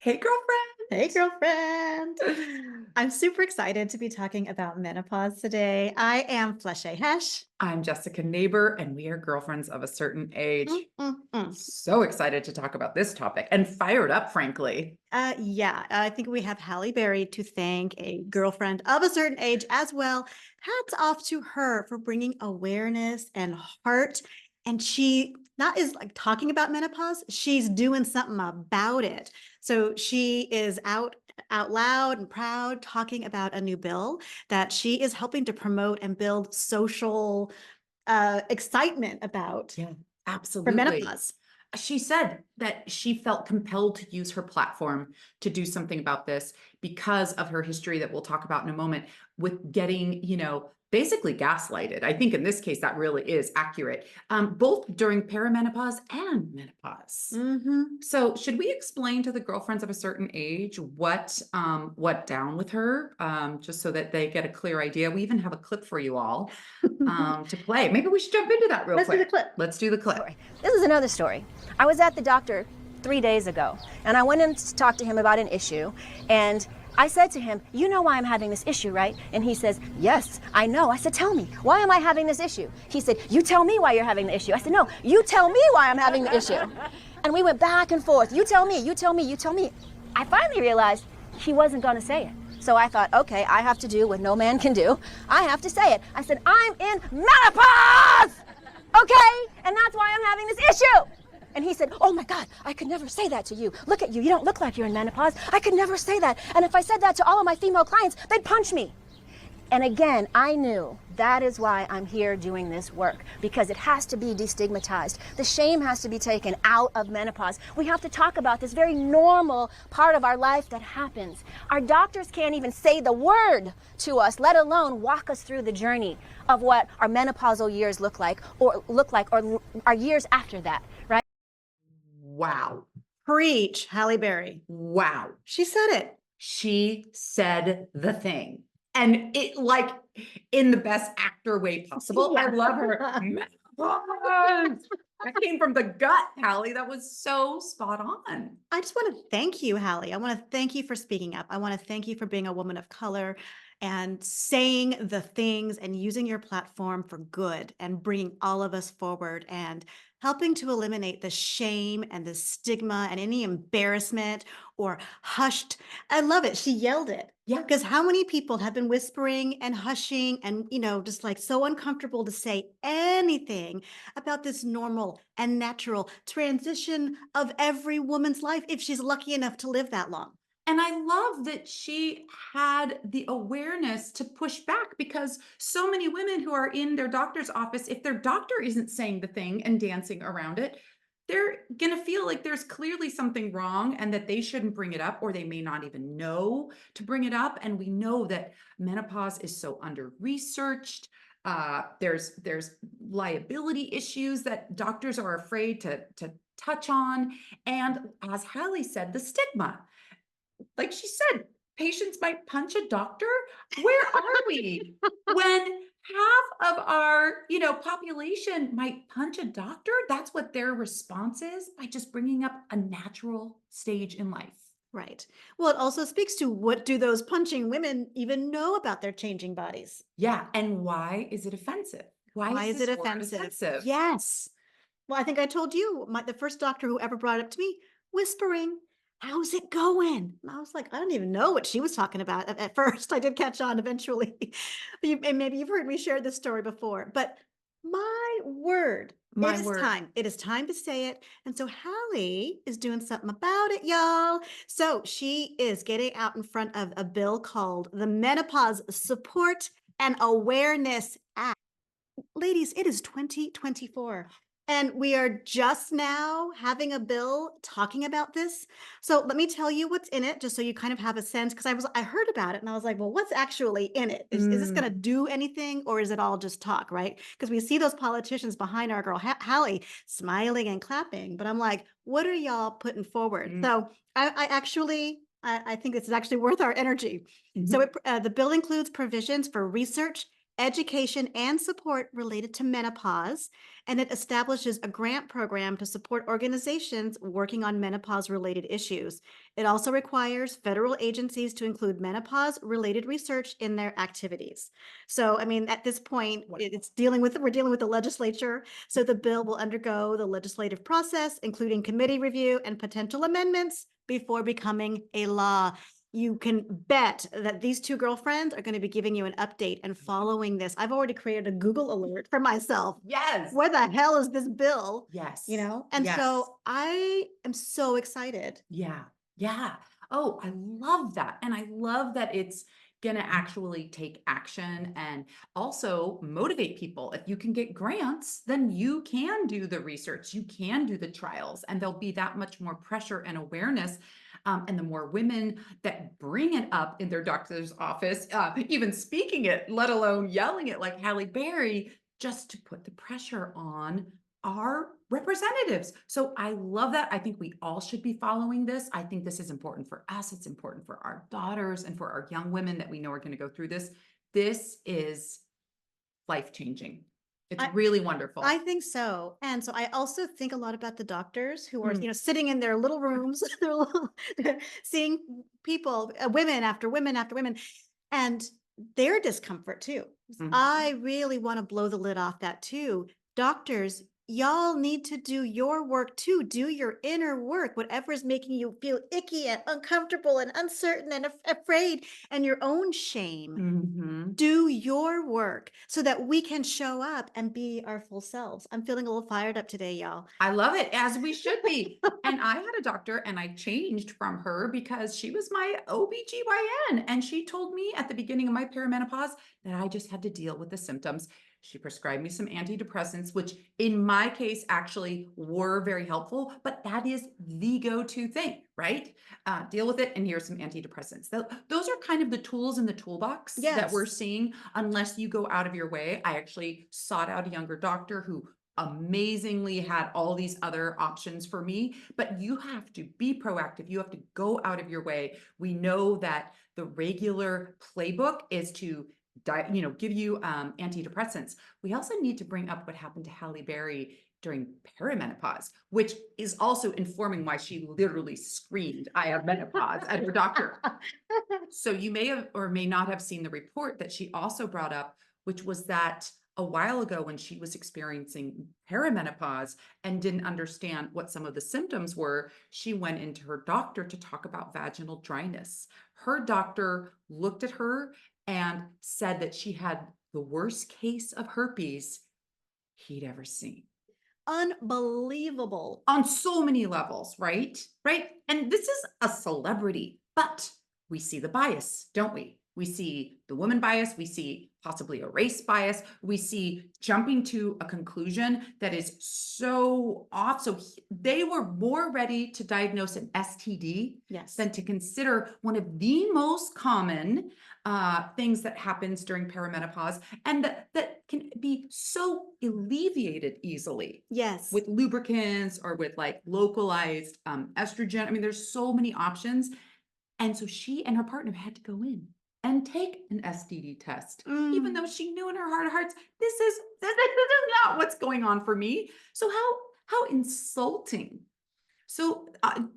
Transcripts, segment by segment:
Hey, Hey, girlfriend. girlfriend. I'm super excited to be talking about menopause today. I am Fleshay Hesh. I'm Jessica Neighbor, and we are girlfriends of a certain Mm, age. mm, mm. So excited to talk about this topic and fired up, frankly. Yeah, I think we have Halle Berry to thank, a girlfriend of a certain age as well. Hats off to her for bringing awareness and heart. And she not is like talking about menopause, she's doing something about it. So she is out loud and proud talking about a new bill that she is helping to promote and build social excitement about Yeah, for absolutely. menopause. She said that she felt compelled to use her platform to do something about this because of her history that we'll talk about in a moment with getting, basically gaslighted. I think in this case, that really is accurate, both during perimenopause and menopause. Hmm. So, should we explain to the girlfriends of a certain age what down with her, just so that they get a clear idea? We even have a clip for you all to play. Maybe we should jump into that real Let's do the quick. clip. Let's do the clip. Story. This is another story. I was at the doctor 3 days ago, and I went in to talk to him about an issue, and I said to him, "You know why I'm having this issue, right?" And he says, "Yes, I know." I said, "Tell me, why am I having this issue?" He said, "You tell me why you're having the issue." I said, "No, you tell me why I'm having the issue." And we went back and forth. You tell me, you tell me, you tell me. I finally realized he wasn't going to say it. So I thought, okay, I have to do what no man can do. I have to say it. I said, "I'm in menopause!" Okay? And that's why I'm having this issue. And he said, "Oh my God, I could never say that to you. Look at you. You don't look like you're in menopause. I could never say that. And if I said that to all of my female clients, they'd punch me." And again, I knew that is why I'm here doing this work, because it has to be destigmatized. The shame has to be taken out of menopause. We have to talk about this very normal part of our life that happens. Our doctors can't even say the word to us, let alone walk us through the journey of what our menopausal years or our years after that, right? Wow. Preach, Halle Berry. Wow. She said it. She said the thing. And it like in the best actor way possible. I Yeah. love her. Menopause. That came from the gut, Hallie. That was so spot on. I just want to thank you, Halle. I want to thank you for speaking up. I want to thank you for being a woman of color and saying the things and using your platform for good and bringing all of us forward and helping to eliminate the shame and the stigma and any embarrassment or hushed. I love it. She yelled it. Yeah. Because how many people have been whispering and hushing and, just like so uncomfortable to say anything about this normal and natural transition of every woman's life if she's lucky enough to live that long. And I love that she had the awareness to push back because so many women who are in their doctor's office, if their doctor isn't saying the thing and dancing around it, they're going to feel like there's clearly something wrong and that they shouldn't bring it up, or they may not even know to bring it up. And we know that menopause is so under researched. There's liability issues that doctors are afraid to touch on. And as Hallie said, the stigma, like she said, patients might punch a doctor. Where are we when half of our, population might punch a doctor? That's what their response is, by just bringing up a natural stage in life. Right. Well, it also speaks to, what do those punching women even know about their changing bodies? Yeah, and why is it offensive? Why Why is is it this word offensive? offensive? Yes. Well, I think I told you, the first doctor who ever brought it up to me, whispering, "How's it going?" And I was like, I don't even know what she was talking about at first. I did catch on eventually. And maybe you've heard me share this story before, but my word, it My is word. time. It is time to say it. And so Hallie is doing something about it, y'all. So she is getting out in front of a bill called the Menopause Support and Awareness Act. Ladies, it is 2024, and we are just now having a bill talking about this. So let me tell you what's in it, just so you kind of have a sense, because I heard about it and I was like, well, what's actually in it? Is this Mm, going to do anything, or is it all just talk, right? Because we see those politicians behind our girl Hallie smiling and clapping, but I'm like, what are y'all putting forward? mm, So I think this is actually worth our energy. So mhm. the bill includes provisions for research, education and support related to menopause, and it establishes a grant program to support organizations working on menopause-related issues. It also requires federal agencies to include menopause-related research in their activities. So, I mean, at this point, we're dealing with the legislature. So the bill will undergo the legislative process, including committee review and potential amendments before becoming a law. You can bet that these two girlfriends are going to be giving you an update and following this. I've already created a Google alert for myself. Yes. Where the hell is this bill? Yes. And Yes. so I am so excited. Yeah. Yeah. Oh, I love that. And I love that it's going to actually take action and also motivate people. If you can get grants, then you can do the research, you can do the trials, and there'll be that much more pressure and awareness. And the more women that bring it up in their doctor's office, even speaking it, let alone yelling it like Halle Berry, just to put the pressure on our representatives. So I love that. I think we all should be following this. I think this is important for us. It's important for our daughters and for our young women that we know are going to go through this. This is life-changing. It's really wonderful. I think so. And so I also think a lot about the doctors who are, sitting in their little rooms, seeing people, women after women after women, and their discomfort too. I really want to blow the lid off that too. Doctors, y'all need to do your work too. Do your inner work, whatever is making you feel icky and uncomfortable and uncertain and afraid and your own shame. Do your work so that we can show up and be our full selves. I'm feeling a little fired up today, y'all. I love it, as we should be. And I had a doctor and I changed from her because she was my OBGYN. And she told me at the beginning of my perimenopause that I just had to deal with the symptoms. She prescribed me some antidepressants, which in my case actually were very helpful, but that is the go-to thing, right? Deal with it, and here's some antidepressants. Those are kind of the tools in the toolbox that we're seeing, unless you go out of your way. I actually sought out a younger doctor who amazingly had all these other options for me, but you have to be proactive. You have to go out of your way. We know that the regular playbook is to give you antidepressants. We also need to bring up what happened to Halle Berry during perimenopause, which is also informing why she literally screamed, "I have menopause," at her doctor. So you may have or may not have seen the report that she also brought up, which was that a while ago when she was experiencing perimenopause and didn't understand what some of the symptoms were, she went into her doctor to talk about vaginal dryness. Her doctor looked at her and said that she had the worst case of herpes he'd ever seen. Unbelievable. On so many levels, right? Right? And this is a celebrity, but we see the bias, don't we? We see the woman bias, we see possibly a race bias, we see jumping to a conclusion that is so off. So they were more ready to diagnose an STD than to consider one of the most common things that happens during perimenopause, and that can be so alleviated easily. Yes. With lubricants or with like localized estrogen. I mean, there's so many options. And so she and her partner had to go in and take an STD test, even though she knew in her heart of hearts, this is not what's going on for me. So how insulting. So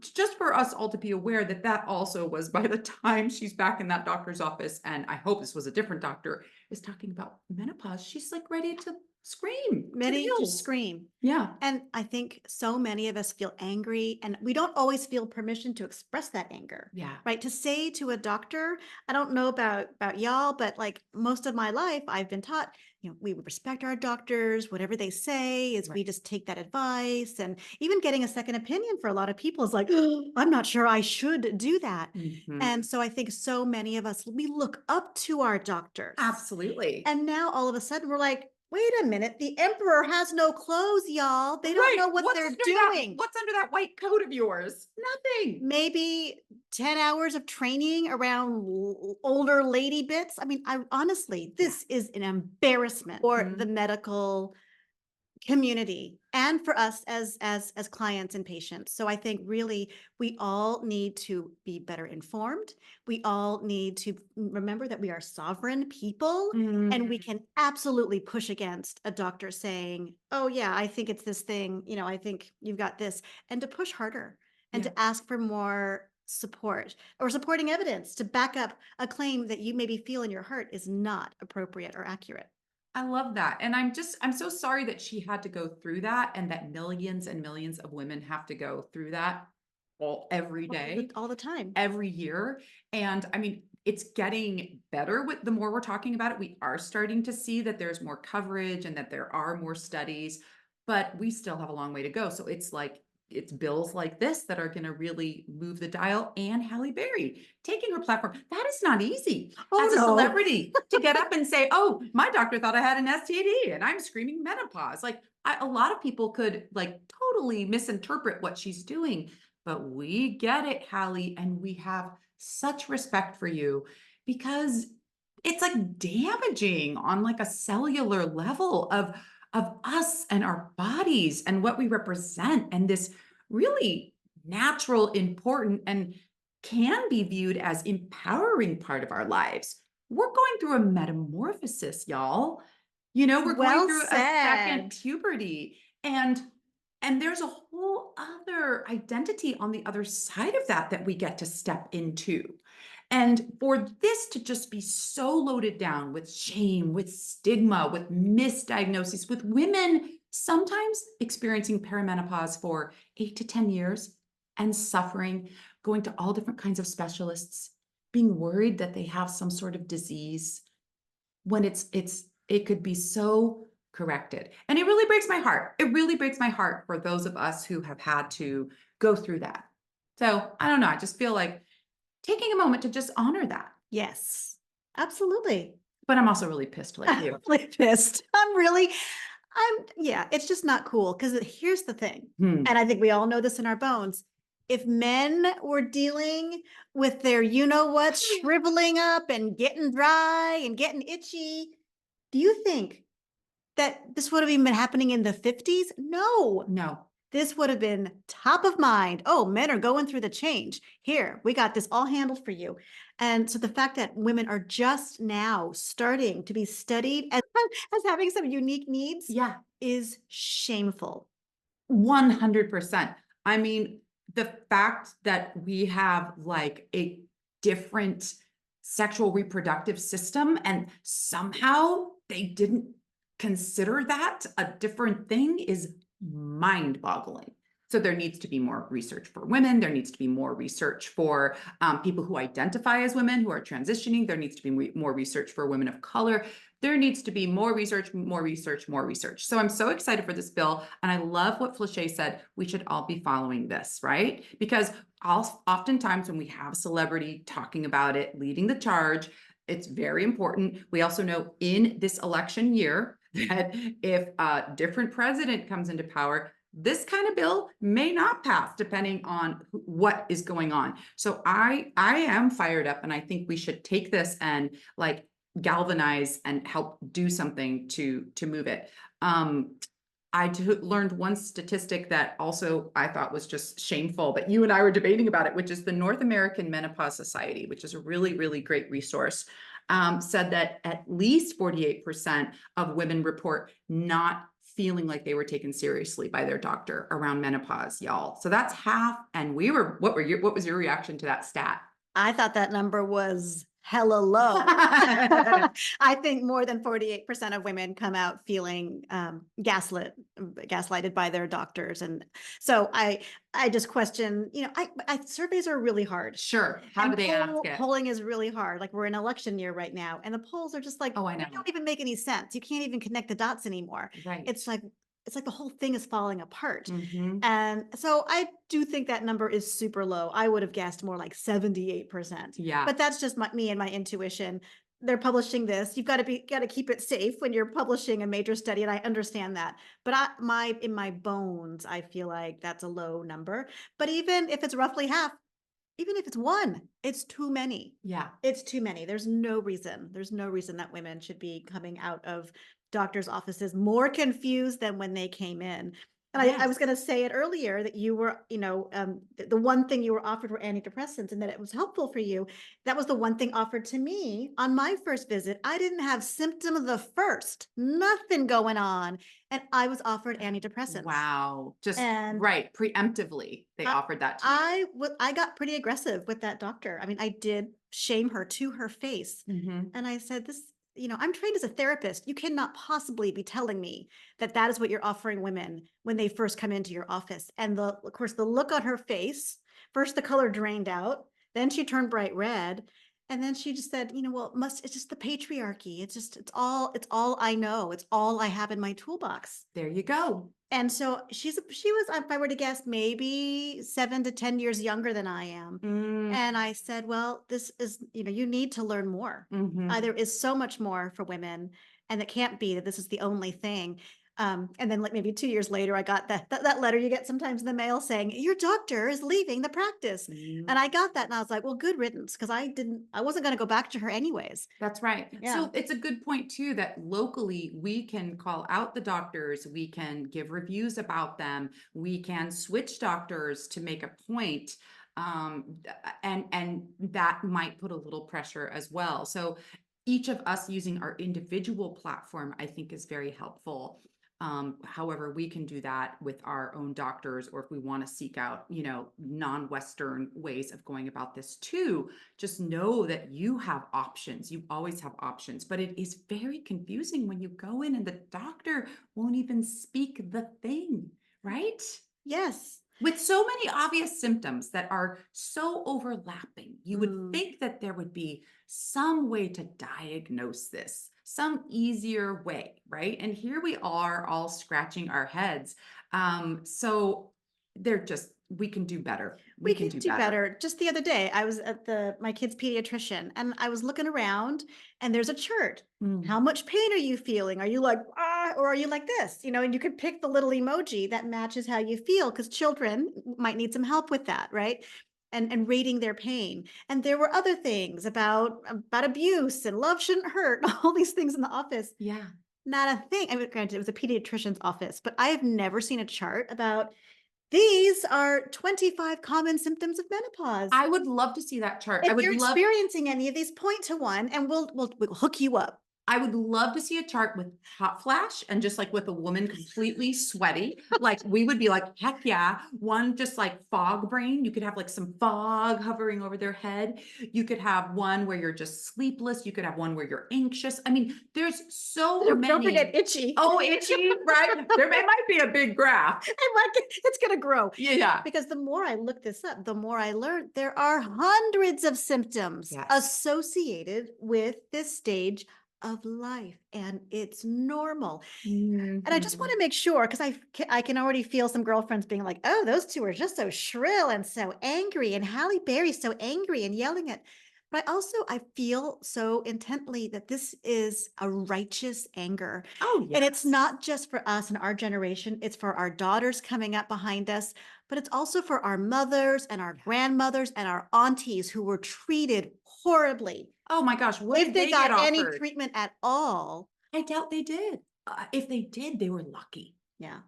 just for us all to be aware that that also was, by the time she's back in that doctor's office, and I hope this was a different doctor, is talking about menopause, she's like ready to scream. Ready to scream. Yeah. And I think so many of us feel angry, and we don't always feel permission to express that anger. Yeah. Right. To say to a doctor, I don't know about y'all, but like most of my life, I've been taught, we would respect our doctors, whatever they say is we just take that advice. And even getting a second opinion for a lot of people is like, oh, I'm not sure I should do that. And so I think so many of us, we look up to our doctors. Absolutely. And now all of a sudden we're like, wait a minute, the emperor has no clothes, y'all. They don't know what they're doing. What's under that white coat of yours? Nothing. Maybe 10 hours of training around older lady bits. I mean, honestly, this is an embarrassment for the medical community and for us as clients and patients. So I think really we all need to be better informed. We all need to remember that we are sovereign people and we can absolutely push against a doctor saying, oh yeah, I think it's this thing, I think you've got this, and to push harder and Yeah. to ask for more support or supporting evidence to back up a claim that you maybe feel in your heart is not appropriate or accurate. I love that. And I'm so sorry that she had to go through that and that millions and millions of women have to go through that every day, All the time. every year. And I mean, it's getting better with the more we're talking about it. We are starting to see that there's more coverage and that there are more studies, but we still have a long way to go. So it's bills like this that are going to really move the dial. And Halle Berry taking her platform. That is not easy Oh, as a no. celebrity to get up and say, oh, my doctor thought I had an STD and I'm screaming menopause. Like a lot of people could like totally misinterpret what she's doing, but we get it, Halle, and we have such respect for you because it's like damaging on like a cellular level of us and our bodies and what we represent and this really natural, important, and can be viewed as empowering part of our lives. We're going through a metamorphosis, y'all. We're Well going through a second said. puberty and there's a whole other identity on the other side of that we get to step into. And for this to just be so loaded down with shame, with stigma, with misdiagnosis, with women sometimes experiencing perimenopause for 8 to 10 years and suffering, going to all different kinds of specialists, being worried that they have some sort of disease when it could be so corrected. And it really breaks my heart. It really breaks my heart for those of us who have had to go through that. So I don't know. I just feel like taking a moment to just honor that. Yes, absolutely. But I'm also really pissed like you. Really pissed. Yeah, it's just not cool because here's the thing. Hmm. And I think we all know this in our bones. If men were dealing with their, what, shriveling up and getting dry and getting itchy, do you think that this would have even been happening in the 50s? No. No. This would have been top of mind. Oh, men are going through the change. Here, we got this all handled for you. And so the fact that women are just now starting to be studied as having some unique needs Yeah. is shameful. 100%. I mean, the fact that we have like a different sexual reproductive system and somehow they didn't consider that a different thing is mind-boggling. So there needs to be more research for women. There needs to be more research for people who identify as women who are transitioning. There needs to be more research for women of color. There needs to be more research, more research, more research. So I'm so excited for this bill. And I love what Flachet said. We should all be following this, right? Because oftentimes when we have a celebrity talking about it, leading the charge, it's very important. We also know in this election year that if a different president comes into power, this kind of bill may not pass depending on what is going on. So I am fired up and I think we should take this and like galvanize and help do something to move it. I learned one statistic that also I thought was just shameful, but you and I were debating about it, which is the North American Menopause Society, which is a really, really great resource, said that at least 48% of women report not feeling like they were taken seriously by their doctor around menopause, y'all. So that's half. And what was your reaction to that stat? I thought that number was hella low. I think more than 48% of women come out feeling gaslighted by their doctors. And so I just question, surveys are really hard. Sure. How do they ask it? Polling is really hard. Like we're in election year right now. And the polls are just like, oh, I know. They don't even make any sense. You can't even connect the dots anymore. Right. It's like the whole thing is falling apart. Mhm. And so I do think that number is super low. I would have guessed more like 78%. Yeah. But that's just me and my intuition. They're publishing this. You've got to keep it safe when you're publishing a major study. And I understand that. But in my bones, I feel like that's a low number. But even if it's roughly half, even if it's one, it's too many. Yeah. It's too many. There's no reason that women should be coming out of doctor's offices more confused than when they came in. And I was Yes. going to say it earlier that you were, the one thing you were offered were antidepressants and that it was helpful for you. That was the one thing offered to me on my first visit. I didn't have symptom of the first, nothing going on. And I was offered antidepressants. Wow. Just And right. Preemptively, they I offered that to you. I got pretty aggressive with that doctor. I mean, I did shame her to her face. Mhm. And I said, I'm trained as a therapist. You cannot possibly be telling me that that is what you're offering women when they first come into your office. And of course, the look on her face, first the color drained out, then she turned bright red. And then she just said, well, it's just the patriarchy. It's all I know. It's all I have in my toolbox. There you go. And so she was, if I were to guess, maybe 7 to 10 years younger than I am. Mm, And I said, well, this is, you need to learn more. mhm. There is so much more for women, and it can't be that this is the only thing. And then like maybe 2 years later, I got that letter you get sometimes in the mail saying, your doctor is leaving the practice. Mm. And I got that and I was like, well, good riddance, because I wasn't going to go back to her anyways. That's right. Yeah. So it's a good point too, that locally we can call out the doctors, we can give reviews about them, we can switch doctors to make a point. And that might put a little pressure as well. So each of us using our individual platform, I think, is very helpful. However, we can do that with our own doctors, or if we want to seek out, non-Western ways of going about this too. Just know that you have options. You always have options, but it is very confusing when you go in and the doctor won't even speak the thing, right? Yes. With so many obvious symptoms that are so overlapping, you would think that there would be some way to diagnose this, some easier way, right? And here we are all scratching our heads. So we can do better. We can do better. Just the other day, I was at my kid's pediatrician and I was looking around and there's a chart. Mm. How much pain are you feeling? Are you like, or are you like this? And you can pick the little emoji that matches how you feel, because children might need some help with that, right? And rating their pain. And there were other things about abuse and love shouldn't hurt, all these things in the office. Yeah. Not a thing. I mean, granted, it was a pediatrician's office, but I have never seen a chart about these are 25 common symptoms of menopause. I would love to see that chart. If you're experiencing any of these, point to one and we'll hook you up. I would love to see a chart with hot flash and just like with a woman completely sweaty. Like we would be like, heck yeah. One just like fog brain. You could have like some fog hovering over their head. You could have one where you're just sleepless. You could have one where you're anxious. I mean, there's so many. Don't forget itchy. Oh, itchy, right? It might be a big graph. It's going to grow. Yeah. Because the more I look this up, the more I learned there are hundreds of symptoms associated with this stage of life, and it's normal. And I just want to make sure, because I can already feel some girlfriends being like, oh, those two are just so shrill and so angry, and Halle Berry's so angry and yelling at. But I feel so intently that this is a righteous anger. Oh, yes. And it's not just for us and our generation, it's for our daughters coming up behind us, but it's also for our mothers and our grandmothers and our aunties who were treated horribly. Oh my gosh, what If did they they got get any offered? treatment at all. I doubt they did. If they did, they were lucky. Yeah.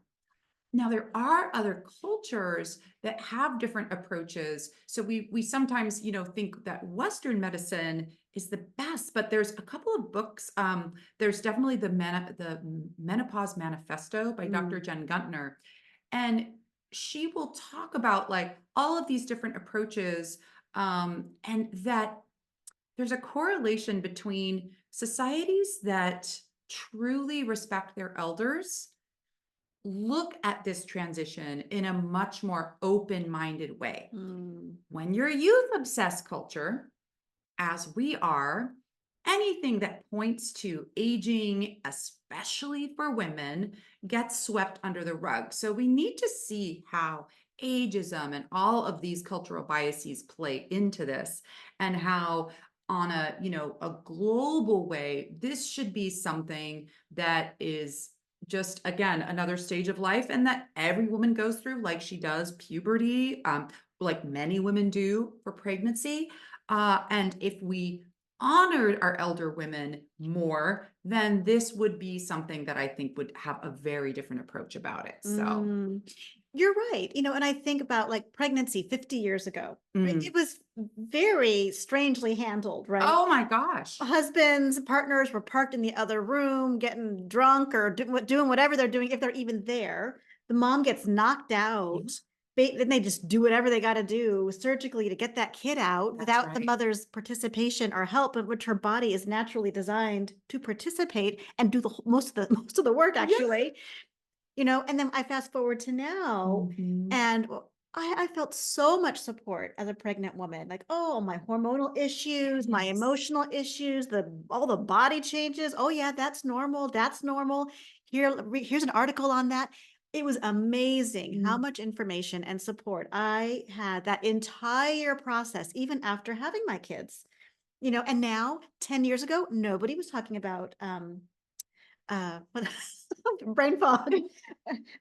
Now, there are other cultures that have different approaches. So we sometimes, think that Western medicine is the best, but there's a couple of books. There's definitely the Menopause Manifesto by Dr. Jen Guntner. And she will talk about like all of these different approaches, and that there's a correlation between societies that truly respect their elders look at this transition in a much more open-minded way. When you're a youth-obsessed culture, as we are, anything that points to aging, especially for women, gets swept under the rug. So we need to see how ageism and all of these cultural biases play into this, and how on a global way, this should be something that is just, again, another stage of life, and that every woman goes through, like she does puberty, like many women do for pregnancy. And if we honored our elder women more, then this would be something that I think would have a very different approach about it. So, Mm, you're right. And I think about like pregnancy 50 years ago. It was very strangely handled, right? oh my gosh. Husbands, partners were parked in the other room, getting drunk or doing whatever they're doing, if they're even there. The mom gets knocked out. Then they just do whatever they got to do surgically to get that kid out That's without the right. mother's participation or help, in which her body is naturally designed to participate and do the most of the work, Yeah. actually. And then I fast forward to now, Mhm. and I felt so much support as a pregnant woman. Like, oh, my hormonal issues, my Yes. emotional issues, all the body changes. Oh yeah, that's normal. That's normal. Here's an article on that. It was amazing how much information and support I had that entire process, even after having my kids. And now, 10 years ago, nobody was talking about what brain fog,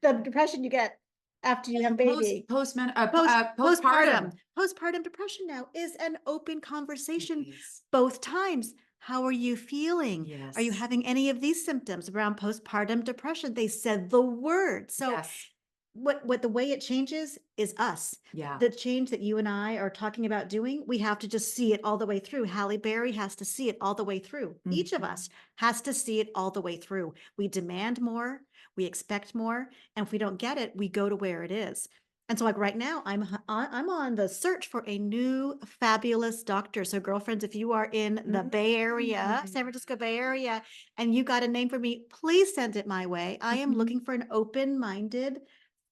the depression you get after you have a baby. Postpartum. Postpartum depression now is an open conversation Yes. both times. How are you feeling? Are you Yes. having any of these symptoms around postpartum depression? They said the word. So Yes. what the way it changes is us. Yeah. The change that you and I are talking about doing, we have to just see it all the way through. Halle Berry has to see it all the way through. Each of us has to see it all the way through. We demand more, we expect more, and if we don't get it, we go to where it is. And so like right now, I'm on the search for a new fabulous doctor. So girlfriends, if you are in the Bay Area, San Francisco Bay Area, and you got a name for me, please send it my way. I am looking for an open-minded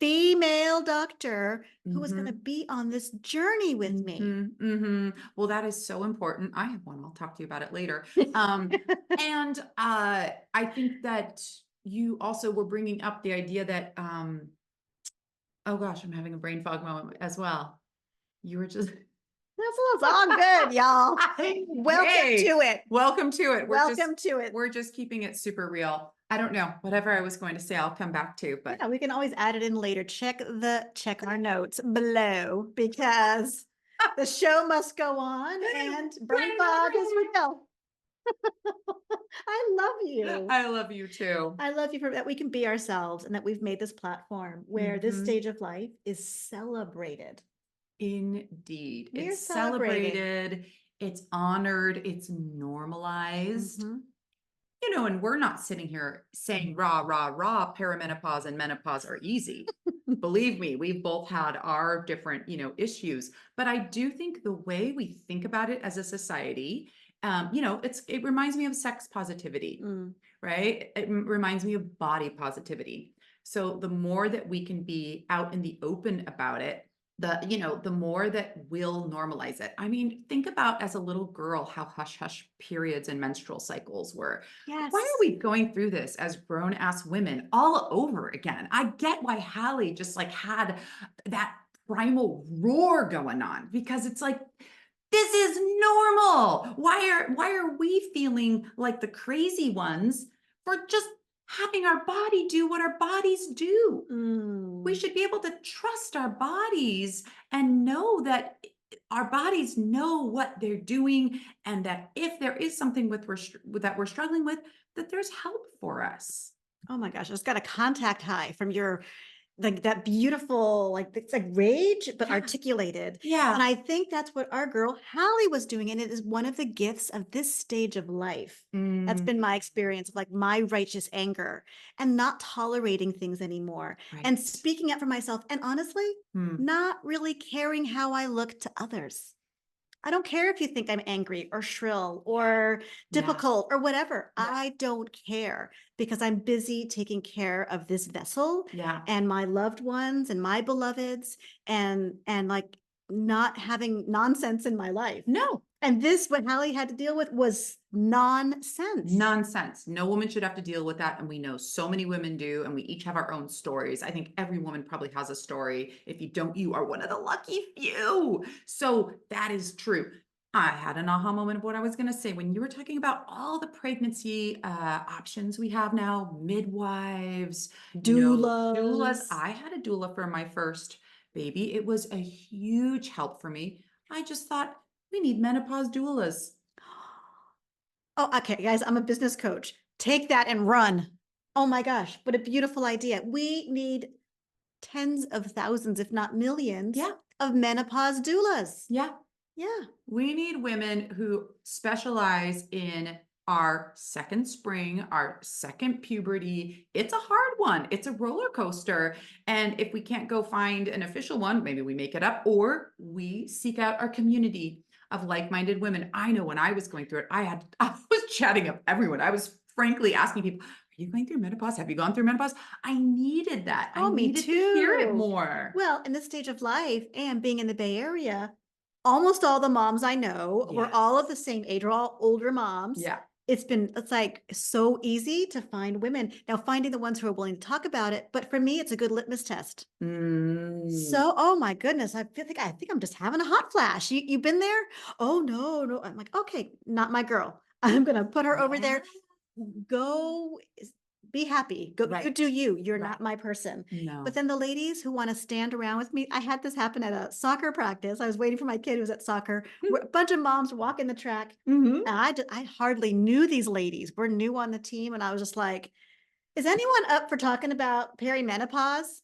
female doctor who is going to be on this journey with me. Well, that is so important. I have one. I'll talk to you about it later. And I think that you also were bringing up the idea that, oh gosh, I'm having a brain fog moment as well. You were just That's all good, y'all. Welcome Hey, to it. welcome to it. Welcome to it. We're just keeping it super real. I don't know. Whatever I was going to say, I'll come back to, but Yeah, we can always add it in later. Check our notes below because the show must go on and brain fog is real. I love you. I love you too. I love you for that we can be ourselves and that we've made this platform where this stage of life is celebrated. Indeed. We're It's celebrated. celebrated, it's honored, it's normalized. And we're not sitting here saying rah, rah, rah, perimenopause and menopause are easy. Believe me, we've both had our different, issues. But I do think the way we think about it as a society, it reminds me of sex positivity, right? It reminds me of body positivity. So the more that we can be out in the open about it, the more that we'll normalize it. I mean, think about as a little girl how hush hush periods and menstrual cycles were. Yes. Why are we going through this as grown ass women all over again? I get why Halle just like had that primal roar going on because it's like this is normal. Why are we feeling like the crazy ones for just having our body do what our bodies do? We should be able to trust our bodies and know that our bodies know what they're doing and that if there is something that we're struggling with, that there's help for us. Oh my gosh, I just got a contact high from your like that beautiful, like it's like rage, but Yeah. articulated. Yeah. And I think that's what our girl Halle was doing. And it is one of the gifts of this stage of life. That's been my experience of like my righteous anger and not tolerating things anymore and Right. speaking up for myself. And honestly, not really caring how I look to others. I don't care if you think I'm angry or shrill or difficult or whatever. Yeah. I don't care because I'm busy taking care of this vessel Yeah. and my loved ones and my beloveds and like not having nonsense in my life. No. And this, what Halle had to deal with was nonsense. Nonsense. No woman should have to deal with that. And we know so many women do. And we each have our own stories. I think every woman probably has a story. If you don't, you are one of the lucky few. So that is true. I had an aha moment of what I was going to say when you were talking about all the pregnancy options we have now, midwives, doulas. I had a doula for my first baby. It was a huge help for me. I just thought we need menopause doulas. Oh, okay, guys, I'm a business coach. Take that and run. Oh my gosh, what a beautiful idea. We need tens of thousands, if not millions, Yeah. of menopause doulas. Yeah. Yeah. We need women who specialize in our second spring, our second puberty. It's a hard one. It's a roller coaster. And if we can't go find an official one, maybe we make it up or we seek out our community of like-minded women. I know when I was going through it, I was chatting up everyone. I was frankly asking people, are you going through menopause? Have you gone through menopause? I needed that. I Oh, me needed to hear it too. more. Well, in this stage of life and being in the Bay Area, almost all the moms I know, we're all of the same age, we're all older moms. Yeah. It's like so easy to find women. Now, finding the ones who are willing to talk about it, but for me, it's a good litmus test. Mm. So, oh my goodness, I think I'm just having a hot flash. You've been there? Oh no, no. I'm like, okay, not my girl. I'm gonna put her over there. Go be happy. Go, you Right. do you. You're Right. not my person. No. But then the ladies who want to stand around with me, I had this happen at a soccer practice. I was waiting for my kid who was at soccer. A bunch of moms walking the track. Mhm. And I hardly knew these ladies. We're new on the team. And I was just like, is anyone up for talking about perimenopause?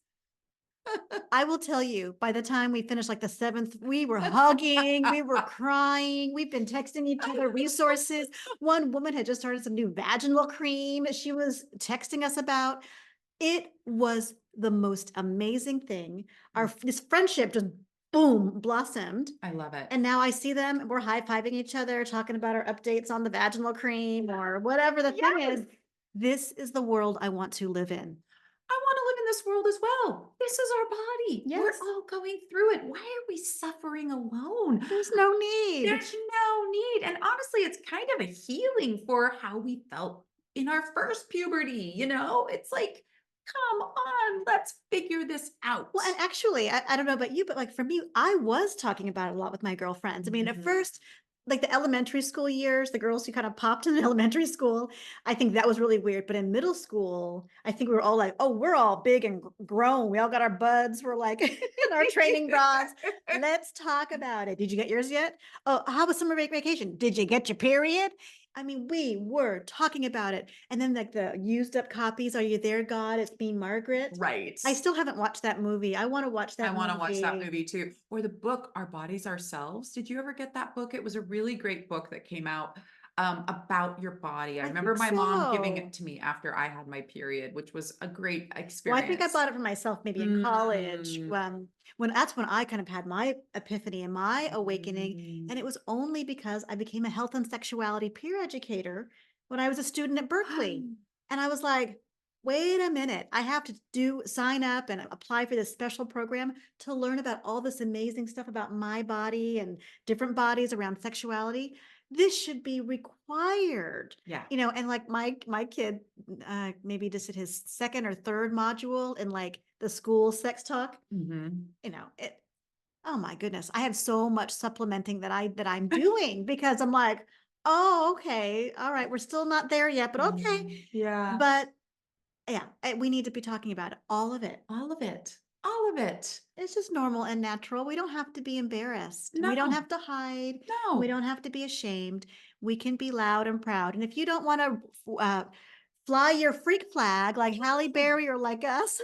I will tell you, by the time we finished like the seventh, we were hugging, we were crying, we've been texting each other resources. One woman had just started some new vaginal cream she was texting us about. It was the most amazing thing. This friendship just boom blossomed. I love it. And now I see them, we're high-fiving each other, talking about our updates on the vaginal cream or whatever the thing is. This is the world I want to live in. I want to live in this world as well. This is our body. Yes. We're all going through it. Why are we suffering alone? There's no need. There's no need. And honestly, it's kind of a healing for how we felt in our first puberty. It's like, come on, let's figure this out. Well, and actually, I don't know about you, but like for me, I was talking about it a lot with my girlfriends. I mean, at Mhm. first, like the elementary school years, the girls who kind of popped in elementary school, I think that was really weird. But in middle school, I think we were all like, oh, we're all big and grown. We all got our buds. We're like in our training bras. Let's talk about it. Did you get yours yet? Oh, how was summer vacation? Did you get your period? I mean, we were talking about it. And then like the used up copies, Are You There, God? It's me, Margaret. Right. I still haven't watched that movie. I want to watch that I want to watch that movie. movie too. Or the book, Our Bodies Ourselves. Did you ever get that book? It was a really great book that came out about your body. I remember think my mom giving so. it to me after I had my period, which was a great Well, experience. I think I bought it for myself maybe in college. Mm. When that's when I kind of had my epiphany and my awakening. Mm. And it was only because I became a health and sexuality peer educator when I was a student at Berkeley. And I was like, wait a minute, I have to sign up and apply for this special program to learn about all this amazing stuff about my body and different bodies around sexuality. This should be required. Yeah. And like my kid maybe just did his second or third module in like the school sex talk. Mhm. Oh my goodness, I have so much supplementing that I'm doing because I'm like, oh, okay, all right, we're still not there yet, but okay. Yeah. But yeah, we need to be talking about it, all of it. All of it. All of it. It's just normal and natural. We don't have to be embarrassed. We don't No. have to hide. No. We don't have to be ashamed. We can be loud and proud. And if you don't want to fly your freak flag like Halle Berry or like us,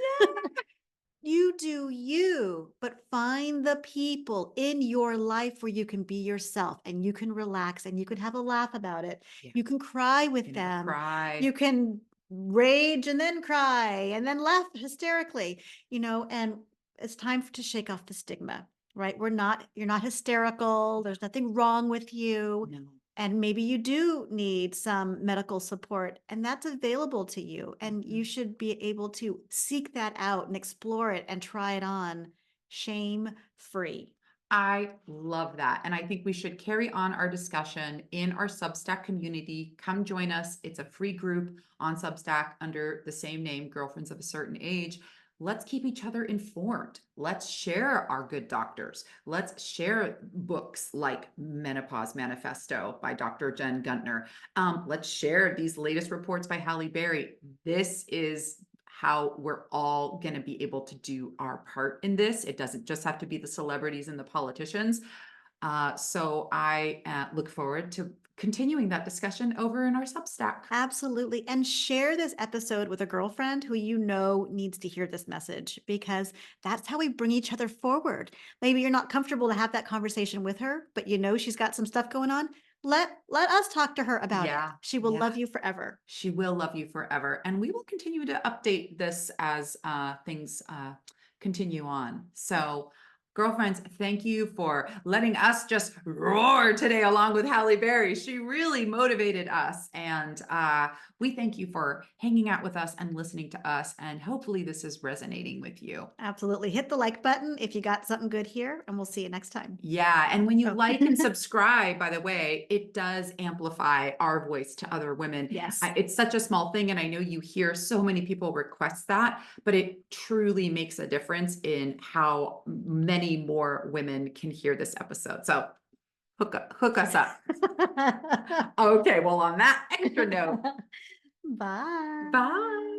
you do you, but find the people in your life where you can be yourself and you can relax and you can have a laugh about it. Yeah. You can cry with You can them. cry. You can rage and then cry and then laugh hysterically, and it's time to shake off the stigma, right? You're not hysterical. There's nothing wrong with you. No. And maybe you do need some medical support and that's available to you. And you should be able to seek that out and explore it and try it on shame-free. I love that. And I think we should carry on our discussion in our Substack community. Come join us. It's a free group on Substack under the same name, Girlfriends of a Certain Age. Let's keep each other informed. Let's share our good doctors. Let's share books like Menopause Manifesto by Dr. Jen Guntner. Let's share these latest reports by Halle Berry. This is how we're all going to be able to do our part in this. It doesn't just have to be the celebrities and the politicians. So I look forward to continuing that discussion over in our Substack. Absolutely. And share this episode with a girlfriend who you know needs to hear this message, because that's how we bring each other forward. Maybe you're not comfortable to have that conversation with her, but you know she's got some stuff going on. Let us talk to her about it. Yeah, She will yeah. love you forever. She will love you forever. And we will continue to update this as things continue on. So, girlfriends, thank you for letting us just roar today along with Halle Berry. She really motivated us. And we thank you for hanging out with us and listening to us. And hopefully this is resonating with you. Absolutely. Hit the like button if you got something good here, and we'll see you next time. Yeah. And when you Oh. like and subscribe, by the way, it does amplify our voice to other women. Yes. It's such a small thing. And I know you hear so many people request that, but it truly makes a difference in how many more women can hear this episode. So hook us up. Okay. Well, on that extra note, Bye. bye.